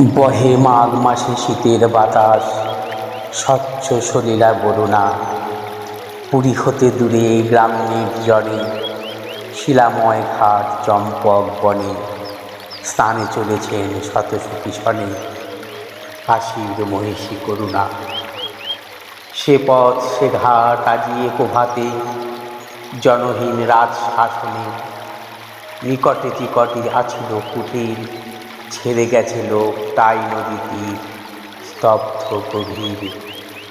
বহে মাঘ মাসে শীতের বাতাস, স্বচ্ছ সলিলা বরুণা। পুরী হতে দূরে গ্রাম নির্জনে, শিলাময় ঘাট চম্পক বনে, স্নানে চলেছেন শতসখী শনে, কাশীর মহিষী করুণা। সে পথ সে ঘাট আজিয়ে প্রভাতে, জনহীন রাজ শাসনে। নিকটে টিকটে আছিল কুটির, ছেড়ে গেছে লোক তাই নদী তীর। স্তব্ধ গভীর,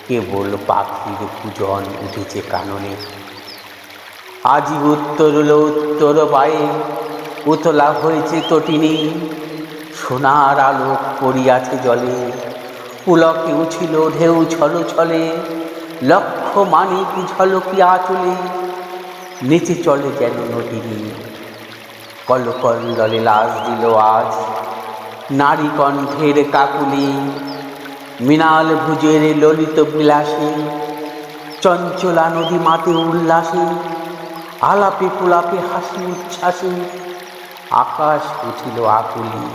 কেবল পাখির পূজন উঠেছে কাননে। আজি উত্তরল উত্তর বায়ে, উতলা হয়েছে তটিনী। সোনার আলোক পড়িয়াছে জলে, পুলকে উঠিল ঢেউ ছলে ছলে। লক্ষ মানিক ঝলকিয়া আঁচলে, নেচে চলে যেন নদীনী। কলকল্লোলে লাশ দিল আজ নারী কণ্ঠের কাকুলি। মৃণাল ভুজের ললিত বিলাসে, চঞ্চলা নদী মাতে উল্লাসে। আলাপে কুলাপে হাসি উচ্ছ্বাসে, আকাশ উঠিল আকুলি।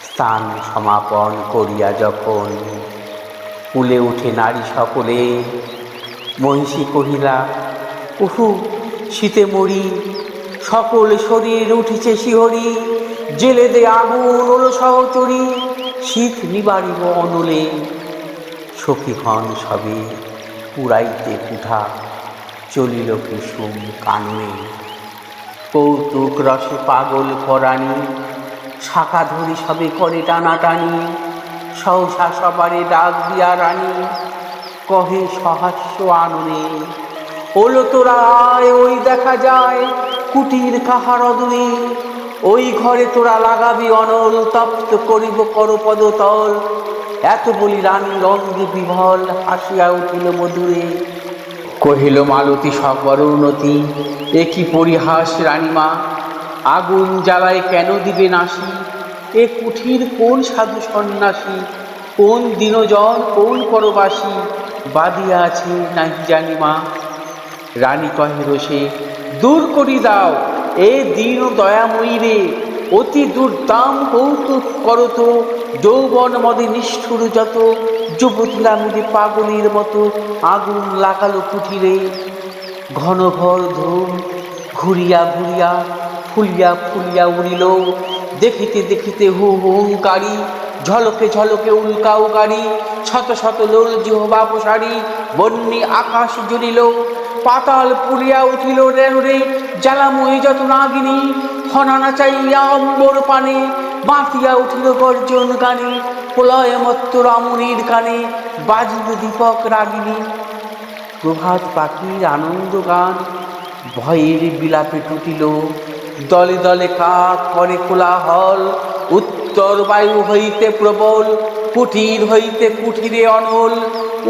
স্থান সমাপন করিয়া যখন কুলে উঠে নারী সকলে, মহিষী কহিলা উহু শীতে মরি। সকল শরীর উঠিছে শিহরি, জেলে দে আগুন ওলো সহচরী। শীত নিবারিব অনলে, সখীগণ সবে পুরাইতে কুঠা। চলিল কুসুম কাননে, কৌতুক রসে পাগল পরাণী। শাখা ধরি সবে করে টানাটানি, সহসা সবারে ডাক দিয়া রানী। কহে সহাস্য আননে, ওলো তোরা আয় ওই দেখা যায় কুটির কাহার অদূরে। ওই ঘরে তোরা লাগাবি অনল, তপ্ত করিব করপদ তল। এত বলি রানী অঙ্গে বিভল, হাসিয়া উঠিল মধুরে। কহিল মালতী সবর উন্নতি, এ কি পরিহাস রানীমা। আগুন জ্বালায় কেন দিবে নাশি, এ কুঠির কোন সাধু সন্ন্যাসী। কোন দিনজন কোন পরবাসী, বাদিয়া আছে নাহি জানিমা। রানী কহে রোষে দূর করি দাও এ দীন দয়াময়ী রে। অতি দুর্দাম কৌতুক করত, যৌবন মদে নিষ্ঠুর যত। যুবতীরা মুদে পাগলের মতো, আগুন লাগালো কুঠিরে। ঘন ঘর ধূম ঘুরিয়া ঘুরিয়া, ফুলিয়া ফুলিয়া উড়িল। দেখিতে দেখিতে হু হুঙ্কারি, ঝলকে ঝলকে উল্কাও গাড়ি। শত শত লোল জিহ্বা প্রসারী, বন্যী আকাশ জ্বলিল। পাতাল পুরিয়া উঠিল রে, জ্বালাময়ী যত নাগিনী। ফনা চাইয়া অম্বর পানে, বাঁধিয়া উঠিল গর্জন গানে। প্রলয় মত্ত রমণীর কানে, বাজিল দীপক রাগিনী। প্রভাত পাখির আনন্দ গান, ভয়ের বিলাপে টুটিল। দলে দলে কাক করে কোলাহল, উত্তর বায়ু হইতে প্রবল। কুটির হইতে কুঠিরে অনল,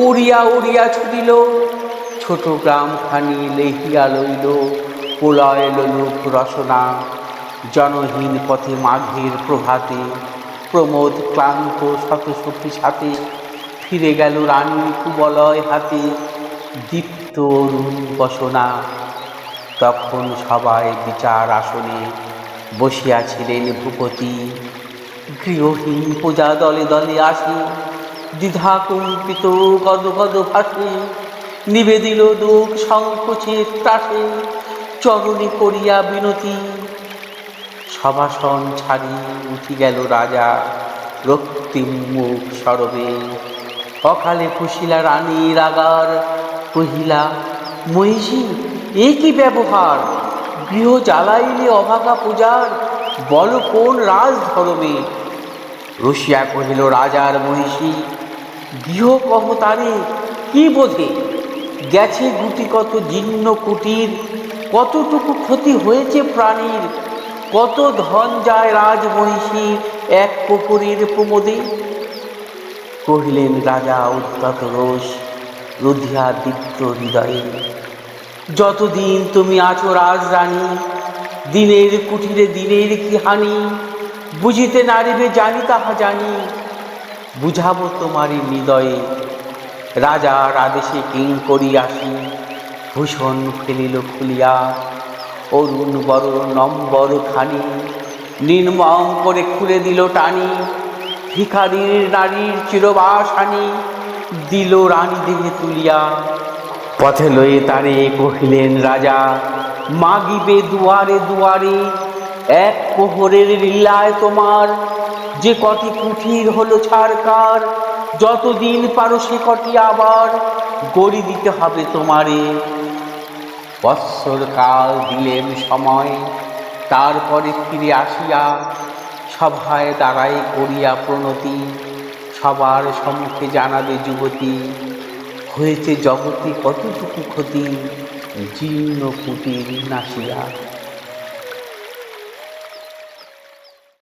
উড়িয়া উড়িয়া ছুটিল। ছোট গ্রামখানি লেহিয়া লইল, প্রলয় লোলুপ রসনা। জনহীন পথে মাঘের প্রভাতে, প্রমোদ ক্লান্ত শতসখী সাথে। ফিরে গেল রানী কুবলয় হাতে, দীপ্ত অরুণ বসনা। তখন সবাই বিচার আসনে, বসিয়াছিলেন ভূপতি। গৃহহীন প্রজা দলে দলে আসে, দ্বিধা কম্পিত গদ গদ ভাসে। নিবেদিল দুঃখ সংকোচে ত্রাসে, চরণে করিয়া বিনতি। সভাসন ছাড়ি উঠি গেল রাজা, রক্তিম মুখ সরবে। অকালে ফুসিলা রানীর আগার, কহিলা মহিষী এ কি ব্যবহার। গৃহ জ্বালাইলে অভাগা পূজার, বল কোন রাজ ধর্মে। রসিয়া কহিল রাজার মহিষী, গৃহ কহ তারে কি বোধে। গেছে গুটি কত জীর্ণ কুটির, কতটুকু ক্ষতি হয়েছে প্রাণীর। কত ধন যায় রাজ মহিষী এক পুকুরের প্রমোদে। কহিলেন রাজা উদ্ধত রোষ, রুধিয়া দীপ্ত হৃদয়ে। যতদিন তুমি আছো রাজরানী, দিনের কুঠিরে দিনের কি হানি। বুঝিতে নারিবে জানি তাহা জানি, বুঝাবো তোমারই হৃদয়ে। রাজার আদেশে কিঙ্করী আসি, ভূষণ ফেলিল খুলিয়া। অরুণ বড় নম্বর খানি, নির্মম করে খুলে দিল টানি। ভিখারির নারীর চিরবাস আনি দিল রানী দেহে তুলিয়া। পথে লয়ে তারে কহিলেন রাজা, মাগিবে দুয়ারে দুয়ারে, এক প্রহরের লীলায় তোমার যে কটি কুঠির হলো ছাড়কার, যতদিন পারো সে কটি আবার গড়ি দিতে হবে তোমারে। বৎসর কাল দিলেন সময়, তারপরে ফিরে আসিয়া সভায় দাঁড়ায় করিয়া প্রণতি, সবার সম্মুখে জানাবে যুবতী, হয়েছে জগতে কতটুকু ক্ষতি, জীর্ণ কুটির নাসিয়া।